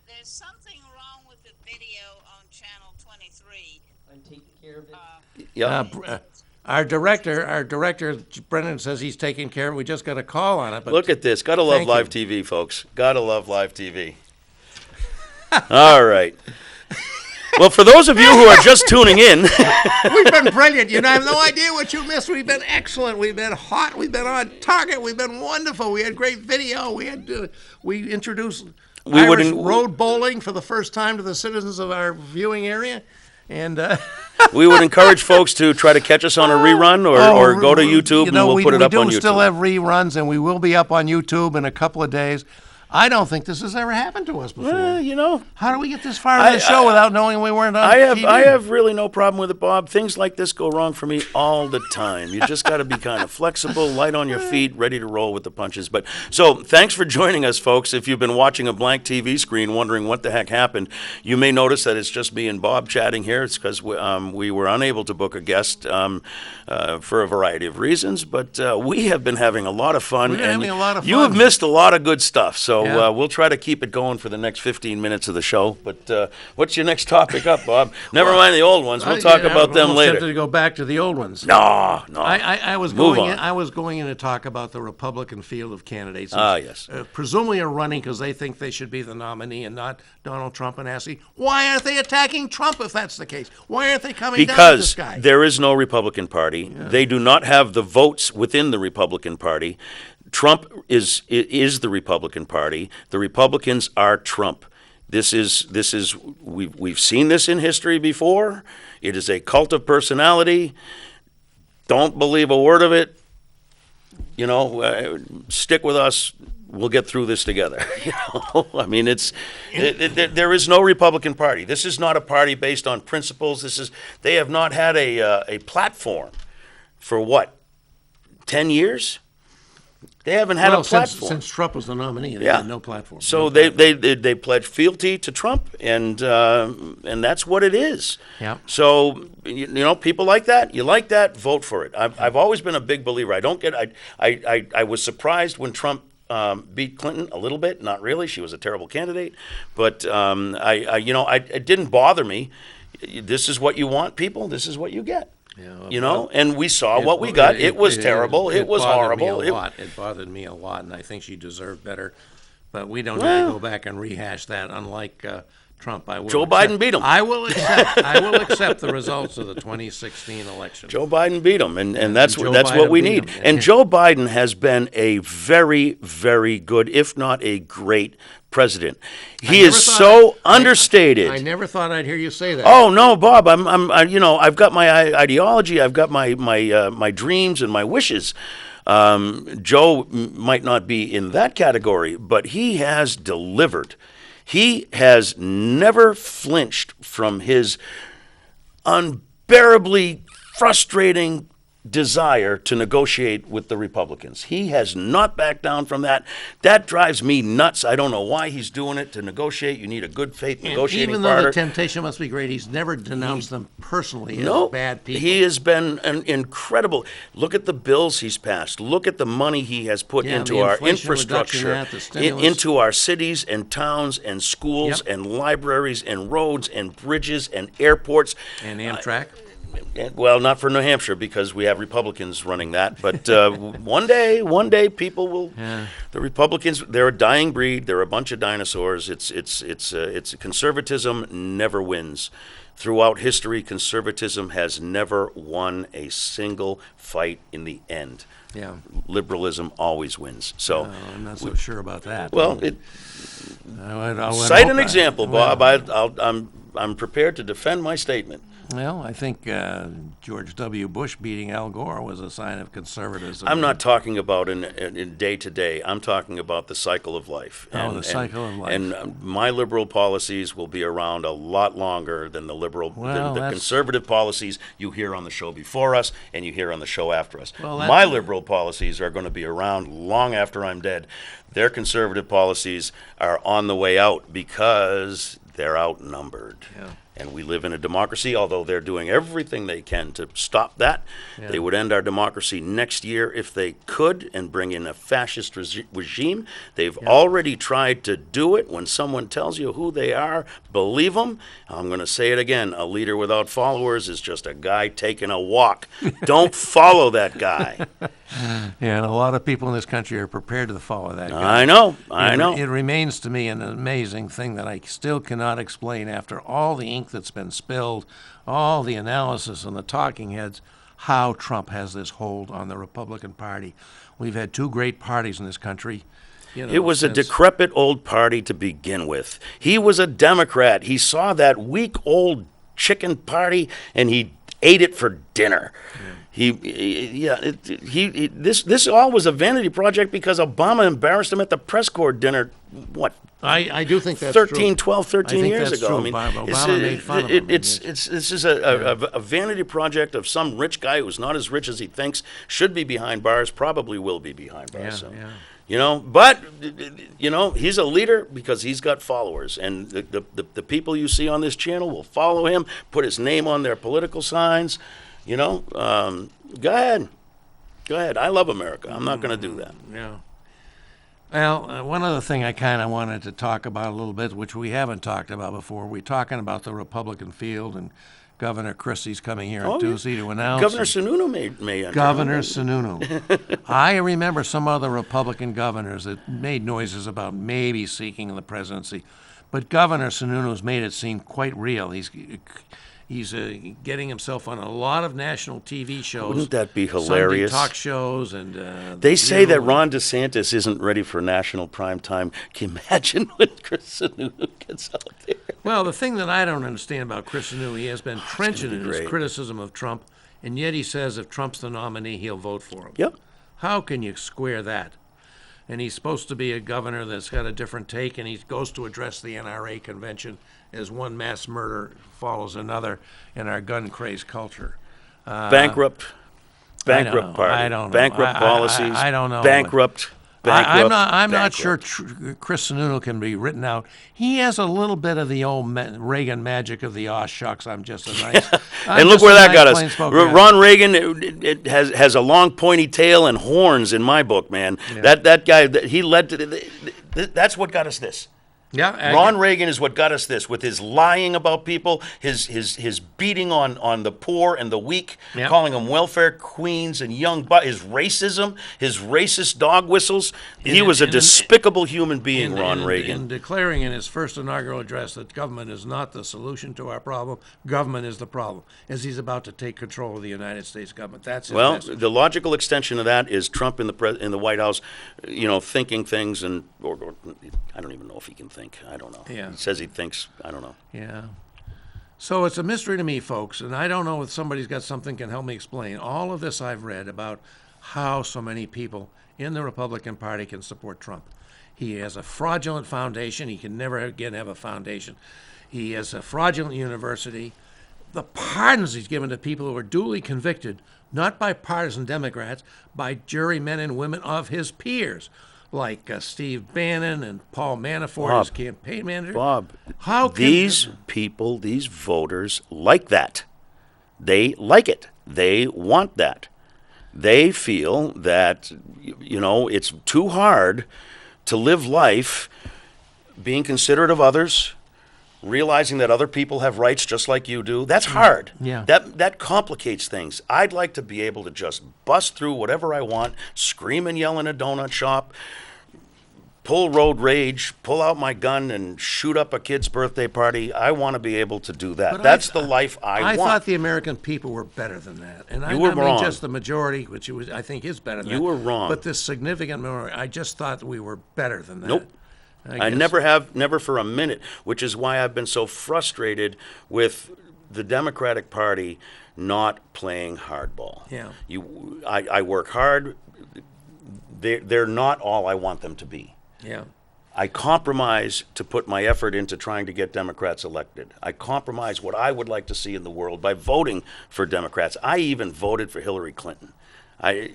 There's something wrong with the video on channel 23. I'm taking care of it. Yeah. Our director, Brendan, says he's taking care of it. We just got a call on it. But Look at this. Gotta love Thank live you. TV, folks. Gotta love live TV. All right. Well, for those of you who are just tuning in, we've been brilliant. You have no idea what you missed. We've been excellent. We've been hot. We've been on target. We've been wonderful. We had great video. We introduced Irish road bowling for the first time to the citizens of our viewing area. And we would encourage folks to try to catch us on a rerun or go to YouTube and we'll put it up on YouTube. We do still have reruns, and we will be up on YouTube in a couple of days. I don't think this has ever happened to us before. How do we get this far in the show without knowing we weren't on TV? I have really no problem with it, Bob. Things like this go wrong for me all the time. You just got to be kind of flexible, light on your feet, ready to roll with the punches. But so thanks for joining us, folks. If you've been watching a blank TV screen wondering what the heck happened, you may notice that it's just me and Bob chatting here. It's because we were unable to book a guest for a variety of reasons, but we have been having a lot of fun. You have missed a lot of good stuff, so we'll try to keep it going for the next 15 minutes of the show. But what's your next topic up, Bob? Never mind the old ones. We'll talk about them later. I'm tempted to go back to the old ones. No. I was going in to talk about the Republican field of candidates. Yes. Presumably are running because they think they should be the nominee and not Donald Trump, and asking, why aren't they attacking Trump if that's the case? Why aren't they coming down with this guy? Because there is no Republican Party. Yeah. They do not have the votes within the Republican Party. Trump is the Republican Party. The Republicans are Trump. We've seen this in history before. It is a cult of personality. Don't believe a word of it. Stick with us. We'll get through this together. I mean, there is no Republican Party. This is not a party based on principles. They have not had a platform for 10 years? They haven't had a platform. Since Trump was the nominee, they had no platform. So they pledged fealty to Trump, and that's what it is. Yeah. So people like that. You like that? Vote for it. I've always been a big believer. I was surprised when Trump beat Clinton a little bit. Not really. She was a terrible candidate, but it didn't bother me. This is what you want, people. This is what you get. Yeah, and we saw what we got. It was terrible. It was horrible. It bothered me a lot, and I think she deserved better. But we don't need to go back and rehash that. Unlike Trump, Joe Biden beat him. I will accept the results of the 2016 election. Joe Biden beat him, and that's what we need. And Joe Biden has been a very, very good, if not a great president. He is so understated. I never thought I'd hear you say that. Oh no, Bob! I've got my ideology. I've got my dreams and my wishes. Joe might not be in that category, but he has delivered. He has never flinched from his unbearably frustrating desire to negotiate with the Republicans. He has not backed down from that. That drives me nuts. I don't know why he's doing it to negotiate. You need a good faith negotiating Even though partner. the temptation must be great, he's never denounced them personally No, as bad people. he has been an incredible. Look at the bills he's passed. Look at the money he has put Yeah, into the our Inflation Reduction infrastructure, Act, the stimulus. into our cities and towns and schools Yep. and libraries and roads and bridges and airports. And Amtrak. Well, not for New Hampshire because we have Republicans running that. But one day, people will. Yeah. The Republicans, they're a dying breed. They're a bunch of dinosaurs. It's conservatism never wins. Throughout history, conservatism has never won a single fight in the end. Yeah. Liberalism always wins. So, I'm not so sure about that. well, I would cite hope an not. example, Well, Bob. I'm prepared to defend my statement. Well, I think George W. Bush beating Al Gore was a sign of conservatism. I'm not talking about in day to day. I'm talking about the cycle of life. The cycle of life. And my liberal policies will be around a lot longer than the Well, the that's- conservative policies you hear on the show before us and you hear on the show after us. Well, My liberal policies are going to be around long after I'm dead. Their conservative policies are on the way out because they're outnumbered. Yeah. And we live in a democracy, although they're doing everything they can to stop that. Yeah. They would end our democracy next year if they could and bring in a fascist regime. They've already tried to do it. When someone tells you who they are, believe them. I'm going to say it again. A leader without followers is just a guy taking a walk. Don't follow that guy. Yeah, and a lot of people in this country are prepared to follow that guy. I know. I know. It remains to me an amazing thing that I still cannot explain after all the ink that's been spilled, all the analysis and the talking heads, how Trump has this hold on the Republican Party. We've had two great parties in this country. It was a since- decrepit old party to begin with. He was a Democrat. He saw that weak old chicken party and he ate it for dinner. This all was a vanity project because Obama embarrassed him at the press corps dinner, what, I do think that's 13, true. 12, 13 I think years that's ago. true. I mean, Obama made fun of him. this is a vanity project of some rich guy who's not as rich as he thinks, should be behind bars, probably will be behind bars. But he's a leader because he's got followers, and the people you see on this channel will follow him, put his name on their political signs. Go ahead. I love America. I'm not going to do that. Yeah. Well, one other thing I kind of wanted to talk about a little bit, which we haven't talked about before, we're talking about the Republican field, and Governor Christie's coming here on Tuesday to announce. Governor Sununu may enter. Governor Sununu. I remember some other Republican governors that made noises about maybe seeking the presidency, but Governor Sununu's made it seem quite real. He's getting himself on a lot of national TV shows. Wouldn't that be hilarious? Sunday talk shows and. They say that Ron DeSantis isn't ready for national prime time. Can you imagine when Chris Sununu gets out there? Well, the thing that I don't understand about Chris Sununu, he has been trenchant in his great. criticism of Trump, and yet he says if Trump's the nominee, he'll vote for him. Yep. How can you square that? And he's supposed to be a governor that's got a different take, and he goes to address the NRA convention as one mass murder follows another in our gun-crazed culture. Bankrupt party. I don't know. Bankrupt policies. I don't know. Bankrupt. I'm not bankrupt. sure Chris Sununu can be written out. He has a little bit of the old Reagan magic of the aw shucks. I'm just a nice. And look where that got us. Ron Reagan it has a long pointy tail and horns in my book, man. Yeah. That guy, he led to. That's what got us this. Yeah, Ron Reagan is what got us this, with his lying about people, his beating on the poor and the weak, Yep. calling them welfare queens and his racism, his racist dog whistles. He was a despicable human being, Ron Reagan. In declaring in his first inaugural address that government is not the solution to our problem, government is the problem, as he's about to take control of the United States government. That's his message. The logical extension of that is Trump in the White House, thinking things, or I don't even know if he can think. I don't know. Yeah. He says he thinks. I don't know. Yeah. So it's a mystery to me, folks, and I don't know if somebody's got something can help me explain. All of this I've read about how so many people in the Republican Party can support Trump. He has a fraudulent foundation. He can never again have a foundation. He has a fraudulent university. The pardons he's given to people who are duly convicted, not by partisan Democrats, by jurymen and women of his peers, like Steve Bannon and Paul Manafort, Bob, his campaign manager. Bob, How can these people, these voters like that. They like it. They want that. They feel that, it's too hard to live life being considerate of others, realizing that other people have rights just like you do. That's hard. Yeah. That complicates things. I'd like to be able to just bust through whatever I want, scream and yell in a donut shop, pull road rage, pull out my gun and shoot up a kid's birthday party. I want to be able to do that. But That's the life I I want. thought the American people were better than that. And I You were mean wrong. just the majority, which I think is better than that. You were wrong. But this significant minority, I just thought we were better than that. Nope. I guess. never for a minute, which is why I've been so frustrated with the Democratic Party not playing hardball. Yeah. I work hard. They're not all I want them to be. Yeah. I compromise to put my effort into trying to get Democrats elected. I compromise what I would like to see in the world by voting for Democrats. I even voted for Hillary Clinton. That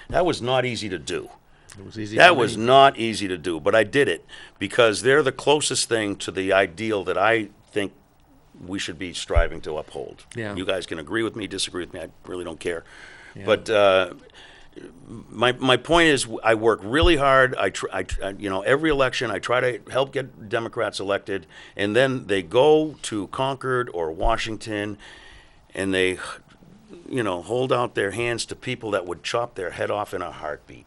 was not easy to do. It was easy. That for was me. not easy to do, but I did it because they're the closest thing to the ideal that I think we should be striving to uphold. Yeah. You guys can agree with me, disagree with me. I really don't care. Yeah. But my point is, I work really hard. Every election I try to help get Democrats elected, and then they go to Concord or Washington, and they, hold out their hands to people that would chop their head off in a heartbeat.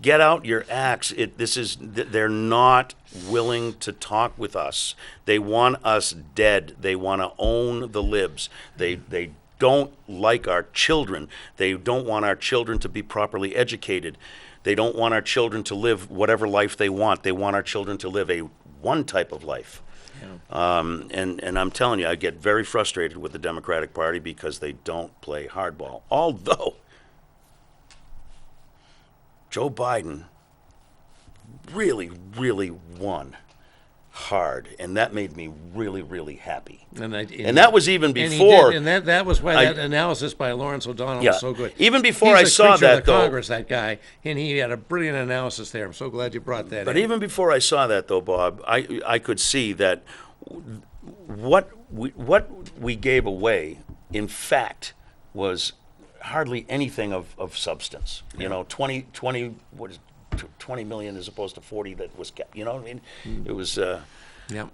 Get out your axe. They're not willing to talk with us. They want us dead. They want to own the libs. They don't like our children. They don't want our children to be properly educated. They don't want our children to live whatever life they want. They want our children to live one type of life. Yeah. And I'm telling you, I get very frustrated with the Democratic Party because they don't play hardball. Although Joe Biden really, really won hard, and that made me really, really happy. And that was even before. And that was why that analysis by Lawrence O'Donnell was so good. Even before He's I saw creature of that, the though. Congress, that guy, and he had a brilliant analysis there. I'm so glad you brought that But in. even before I saw that, though, Bob, I could see that what we gave away, in fact, was hardly anything of substance. 20 million as opposed to 40 that was kept. It was. Yep.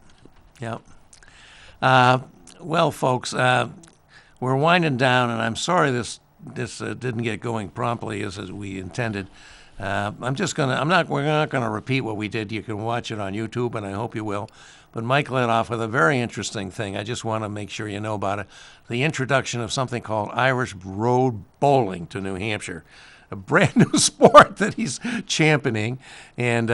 Well, folks, we're winding down, and I'm sorry this didn't get going promptly as we intended. We're not gonna repeat what we did. You can watch it on YouTube, and I hope you will. But Mike led off with a very interesting thing. I just want to make sure you know about it. The introduction of something called Irish road bowling to New Hampshire. A brand new sport that he's championing, and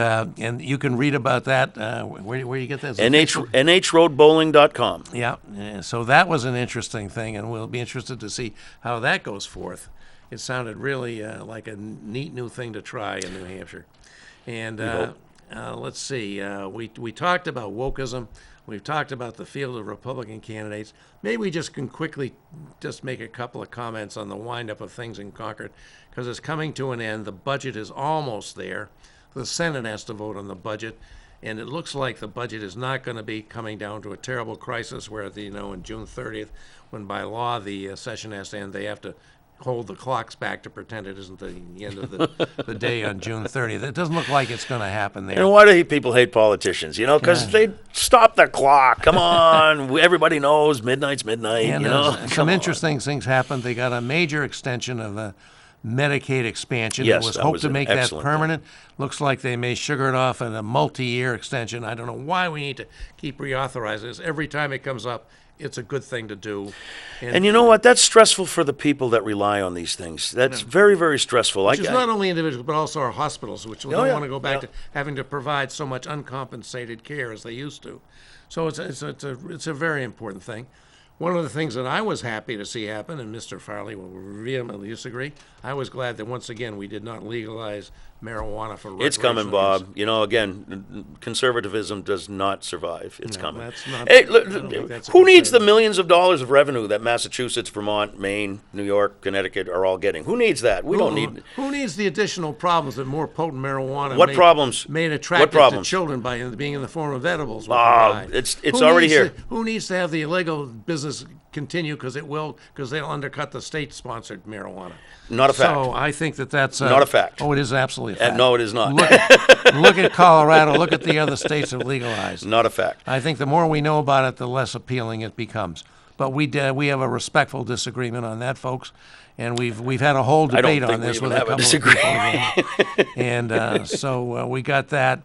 you can read about that. Where you get that? NHroadbowling.com. Yeah, so that was an interesting thing, and we'll be interested to see how that goes forth. It sounded really like a neat new thing to try in New Hampshire. And let's see, we talked about wokeism. We've talked about the field of Republican candidates. Maybe we just can quickly just make a couple of comments on the windup of things in Concord, because it's coming to an end. The budget is almost there. The Senate has to vote on the budget, and it looks like the budget is not going to be coming down to a terrible crisis where, in June 30th, when by law the session has to end, they have to hold the clocks back to pretend it isn't the end of the day on June 30th. It doesn't look like it's going to happen there. And why do people hate politicians? Because they stop the clock. Come on. Everybody knows midnight's midnight. And some interesting things happened. They got a major extension of the Medicaid expansion. Yes, It was that hoped was to an make that excellent permanent. Looks like they may sugar it off in a multi-year extension. I don't know why we need to keep reauthorizing this. Every time it comes up, it's a good thing to do. And you know what? That's stressful for the people that rely on these things. That's very, very stressful. Which is not only individuals, but also our hospitals, which don't want to go back to having to provide so much uncompensated care as they used to. So it's a very important thing. One of the things that I was happy to see happen, and Mr. Farley will vehemently disagree, I was glad that once again we did not legalize marijuana for It's coming, recreational use. Bob. You know, again, conservatism does not survive. It's No, coming. that's not- Hey, I look, don't think that's a who needs the conservative. millions of dollars of revenue that Massachusetts, Vermont, Maine, New York, Connecticut are all getting? Who needs that? We don't need. Who needs the additional problems that more potent marijuana What problems? made What attractive to problems? children by being in the form of edibles? will Ah, provide? it's Who already needs here. who needs to have the illegal business continue because they'll undercut the state-sponsored marijuana? Not a fact. So I think that's Not a fact. Oh, it is absolutely a fact. No, it is not. Look at Colorado. Look at the other states that have legalized. Not a fact. I think the more we know about it, the less appealing it becomes. But we have a respectful disagreement on that, folks, and we've had a whole I don't debate on think we this even with a have a couple of disagreement. people. And so we got that.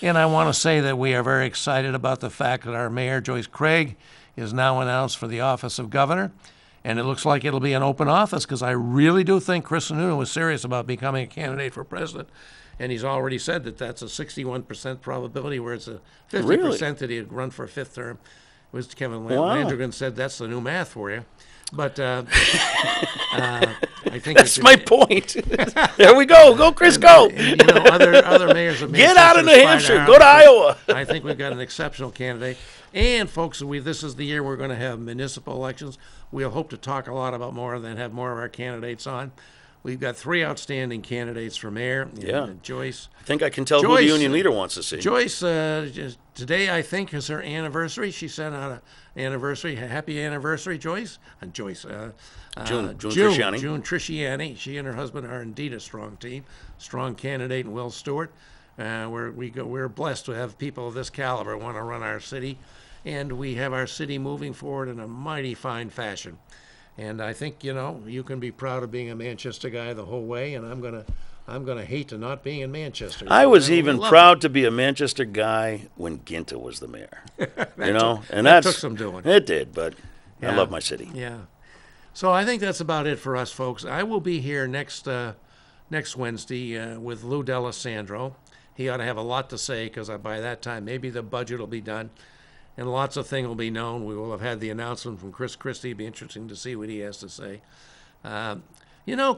And I want to say that we are very excited about the fact that our mayor, Joyce Craig, is now announced for the office of governor. And it looks like it'll be an open office because I really do think Chris Sununu was serious about becoming a candidate for president. And he's already said that that's a 61% probability, where it's a 50% that he'd run for a fifth term. Was Kevin Landrigan said that's the new math for you. But I think That's my point. There we go. Go, Chris, go. and, other mayors of Get out of New Manchester Hampshire. aspire Go to Iowa. I think we've got an exceptional candidate. And folks, this is the year we're going to have municipal elections. We'll hope to talk a lot about more of that and have more of our candidates on. We've got 3 outstanding candidates for mayor. Yeah. Joyce. I think I can tell who Joyce, the union leader wants to see. Joyce, today I think is her anniversary. She sent out an anniversary, happy anniversary, Joyce. And Joyce. June Trisciani. June Trisciani. She and her husband are indeed a strong team, strong candidate, and Will Stewart. We're blessed to have people of this caliber want to run our city, and we have our city moving forward in a mighty fine fashion. And I think you can be proud of being a Manchester guy the whole way, and I'm gonna hate to not being in Manchester. I was We even love proud to be a Manchester guy when Ginta was the mayor. that took some doing. It did, but I Yeah. love my city. Yeah. So I think that's about it for us, folks. I will be here next Wednesday with Lou D'Alessandro. He ought to have a lot to say because by that time maybe the budget will be done and lots of things will be known. We will have had the announcement from Chris Christie. It'll be interesting to see what he has to say.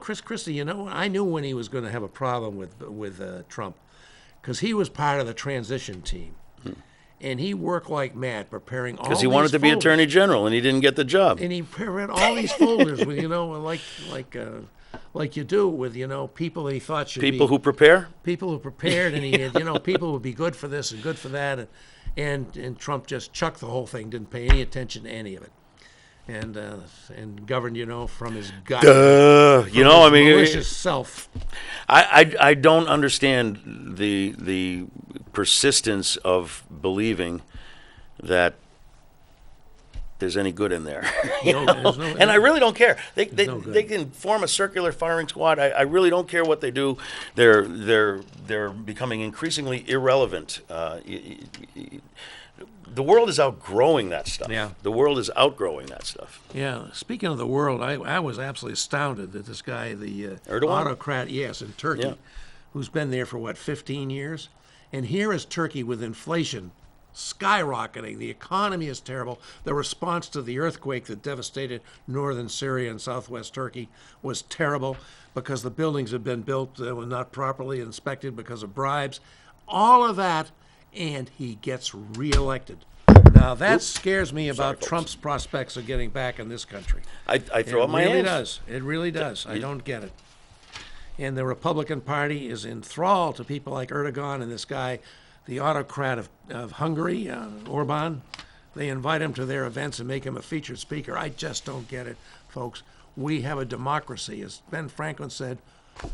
Chris Christie, I knew when he was going to have a problem with Trump because he was part of the transition team. And he worked like mad preparing all these Because he wanted to be folders. Attorney General and he didn't get the job. And he read all these folders with, like you do with, people that he thought should People be who prepare? people who prepared, and he had, people would be good for this and good for that, and Trump just chucked the whole thing, didn't pay any attention to any of it, and governed, from his gut, malicious self. I don't understand the persistence of believing that there's any good in there. And I really don't care. They can form a circular firing squad. I really don't care what they do. They're becoming increasingly irrelevant. The world is outgrowing that stuff. Yeah. The world is outgrowing that stuff. Yeah. Speaking of the world, I was absolutely astounded that this guy, the Erdogan? autocrat, yes, in Turkey, Yeah. who's been there for 15 years, and here is Turkey with inflation skyrocketing. The economy is terrible. The response to the earthquake that devastated northern Syria and southwest Turkey was terrible because the buildings had been built that were not properly inspected because of bribes. All of that, and he gets reelected. Now that scares me about folks. Trump's prospects of getting back in this country. I throw up my It really hands. does. It really does. I don't get it. And the Republican Party is enthralled to people like Erdogan and this guy, the autocrat of Hungary, Orban. They invite him to their events and make him a featured speaker. I just don't get it, folks. We have a democracy. As Ben Franklin said,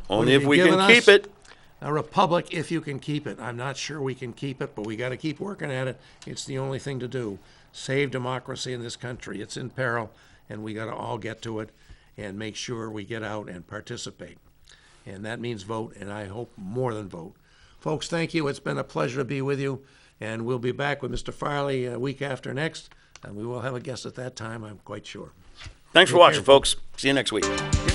Only "What if have we you can given keep us? it. A republic if you can keep it." I'm not sure we can keep it, but we got to keep working at it. It's the only thing to do. Save democracy in this country. It's in peril, and we got to all get to it and make sure we get out and participate. And that means vote, and I hope more than vote. Folks, thank you. It's been a pleasure to be with you, and we'll be back with Mr. Farley a week after next, and we will have a guest at that time, I'm quite sure. Thanks for Take watching, care. folks. See you next week. Yep.